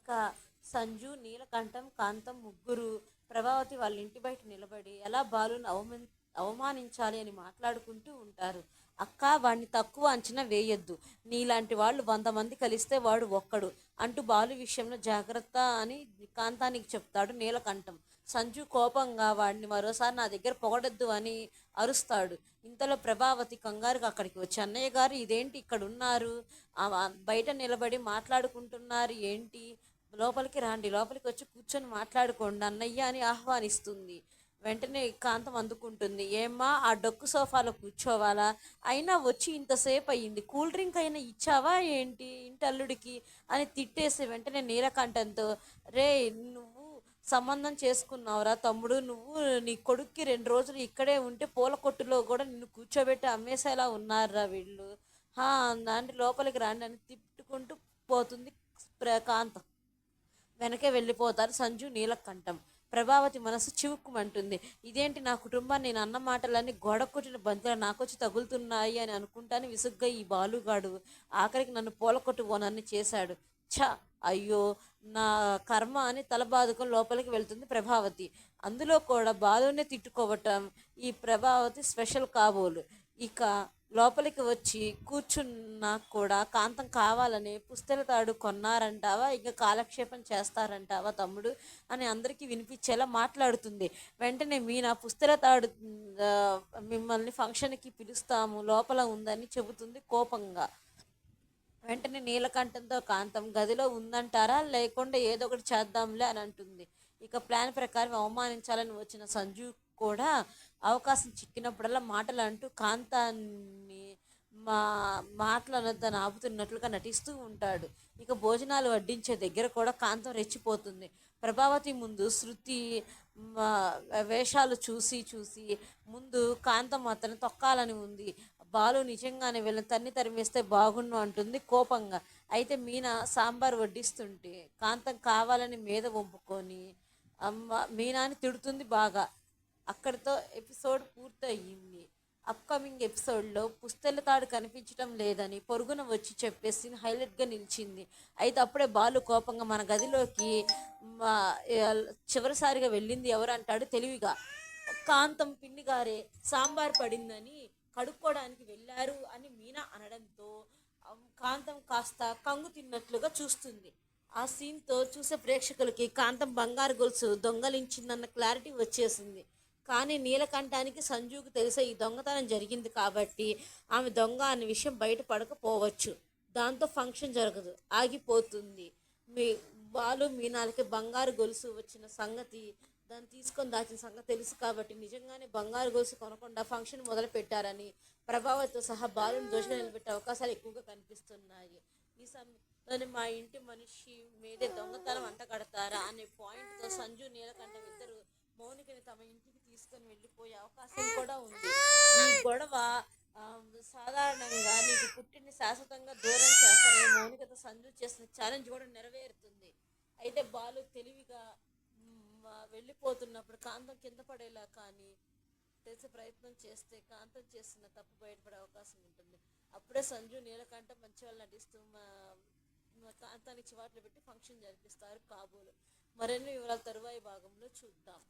ఇక సంజు, నీలకంఠం, కాంతం ముగ్గురు ప్రభావతి వాళ్ళ ఇంటి బయట నిలబడి ఎలా బాలుని అవమానించాలి అని మాట్లాడుకుంటూ ఉంటారు. అక్క, వాడిని తక్కువ అంచనా వేయొద్దు. నీలాంటి వాళ్ళు 100 మంది కలిస్తే వాడు ఒక్కడు అంటూ బాలు విషయంలో జాగ్రత్త అని కాంతానికి చెప్తాడు నీలకంఠం. సంజు కోపంగా వాడిని మరోసారి నా దగ్గర పొగడొద్దు అని అరుస్తాడు. ఇంతలో ప్రభావతి కంగారుగా అక్కడికి వచ్చి, అన్నయ్య గారు ఇదేంటి ఇక్కడ ఉన్నారు, బయట నిలబడి మాట్లాడుకుంటున్నారు ఏంటి, లోపలికి రండి, లోపలికి వచ్చి కూర్చొని మాట్లాడుకోండి అన్నయ్య అని ఆహ్వానిస్తుంది. వెంటనే కాంతం అందుకుంటుంది. ఏమ్మా, ఆ డొక్కు సోఫాలో కూర్చోవాలా? అయినా వచ్చి ఇంతసేపు అయ్యింది, కూల్ డ్రింక్ అయినా ఇచ్చావా ఏంటి ఇంటల్లుడికి అని తిట్టేసి వెంటనే నీలకంఠంతో, రే నువ్వు సంబంధం చేసుకున్నావురా తమ్ముడు, నువ్వు నీ కొడుక్కి 2 రోజులు ఇక్కడే ఉంటే పూల కొట్టులో కూడా నిన్ను కూర్చోబెట్టి అమ్మేసేలా ఉన్నారురా వీళ్ళు, దాంట్లో లోపలికి రాండి అని తిట్టుకుంటూ పోతుంది కాంతం. వెనకే వెళ్ళిపోతారు సంజు, నీలకంఠం. ప్రభావతి మనసు చివుక్కుమంటుంది. ఇదేంటి, నా కుటుంబాన్ని నేను అన్న మాటలన్నీ గోడ కొట్టిన బంతిలా నాకొచ్చి తగులుతున్నాయి అని అనుకుంటాను విసుగ్గా ఈ బాలుగాడు ఆఖరికి నన్ను పూలకొట్టు ఓనర్ని చేశాడు. ఛ, అయ్యో నా కర్మ అని తల బాదుకొని లోపలికి వెళ్తుంది ప్రభావతి. అందులో కూడా బాలునే తిట్టుకోవటం ఈ ప్రభావతి స్పెషల్ కాబోలు. ఇక లోపలికి వచ్చి కూర్చున్నా కూడా కాంతం కావాలని పుస్తెల తాడు కొన్నారంటావా, ఇంకా కాలక్షేపం చేస్తారంటావా తమ్ముడు అని అందరికీ వినిపించేలా మాట్లాడుతుంది. వెంటనే మీనా పుస్తెల తాడు మిమ్మల్ని ఫంక్షన్కి పిలుస్తాము లోపల ఉందని చెబుతుంది కోపంగా. వెంటనే నీలకంఠంతో కాంతం, గదిలో ఉందంటారా, లేకుండా ఏదో ఒకటి చేద్దాంలే అని అంటుంది. ఇక ప్లాన్ ప్రకారం అవమానించాలని వచ్చిన సంజు కూడా అవకాశం చిక్కినప్పుడల్లా మాటలు అంటూ కాంతాన్ని మా మాటలనొద్దని ఆపుతున్నట్లుగా నటిస్తూ ఉంటాడు. ఇక భోజనాలు వడ్డించే దగ్గర కూడా కాంతం రెచ్చిపోతుంది. ప్రభావతి ముందు శృతి వేషాలు చూసి చూసి ముందు కాంతం అతను తొక్కాలని ఉంది. బాలు నిజంగానే వీళ్ళని తరిమేస్తే బాగుండు అంటుంది కోపంగా. అయితే మీనా సాంబార్ వడ్డిస్తుంటే కాంతం కావాలని మీద వంపుకొని మీనాని తిడుతుంది బాగా. అక్కడితో ఎపిసోడ్ పూర్తయింది. అప్కమింగ్ ఎపిసోడ్లో పుస్తెల తాడు కనిపించడం లేదని పొరుగున వచ్చి చెప్పేసి హైలైట్గా నిలిచింది. అయితే అప్పుడే బాలు కోపంగా మన గదిలోకి చివరిసారిగా వెళ్ళింది ఎవరు అంటాడు తెలివిగా. కాంతం పిన్ని గారే సాంబార్ పడిందని కడుక్కోవడానికి వెళ్ళారు అని మీనా అనడంతో కాంతం కాస్త కంగు తిన్నట్లుగా చూస్తుంది. ఆ సీన్తో చూసే ప్రేక్షకులకి కాంతం బంగారు గొలుసు దొంగలించిందన్న క్లారిటీ వచ్చేసింది. కానీ నీలకంఠానికి సంజుకు తెలిసే ఈ దొంగతనం జరిగింది కాబట్టి ఆమె దొంగ అనే విషయం బయటపడకపోవచ్చు. దాంతో ఫంక్షన్ జరగదు, ఆగిపోతుంది. మీ బాలు మీనాలకి బంగారు గొలుసు వచ్చిన సంగతి, దాన్ని తీసుకొని దాచిన సంగతి తెలుసు కాబట్టి నిజంగానే బంగారు గొలుసు కొనకుండా ఫంక్షన్ మొదలు పెట్టారని ప్రభావతితో సహా బాలుని దోషుగా నిలబెట్టే అవకాశాలు ఎక్కువగా కనిపిస్తున్నాయి. ఈ సమయంలో మా ఇంటి మనిషి మీదే దొంగతనం అంట కడతారా అనే పాయింట్తో సంజు, నీలకంఠం ఇద్దరు మౌనికని తమ ఇంటికి తీసుకొని వెళ్ళిపోయే అవకాశం కూడా ఉంది. ఈ గొడవ సాధారణంగా నీకు పుట్టిని శాశ్వతంగా దూరం చేస్తానని మౌనికతో సంజు చేసిన ఛాలెంజ్ కూడా నెరవేరుతుంది. అయితే బాలు తెలివిగా వెళ్ళిపోతున్నప్పుడు కాంతం కింద పడేలా కానీ తెలిసే ప్రయత్నం చేస్తే కాంతం చేస్తున్న తప్పు బయటపడే అవకాశం ఉంటుంది. అప్పుడే సంజు, నీలకంఠం మంచి వాళ్ళు నటిస్తూ కాంతానికి చివాట్లు పెట్టి ఫంక్షన్ జరిపిస్తారు కాబోలు. మరిన్ని వివరాలు తరువాయి భాగంలో చూద్దాం.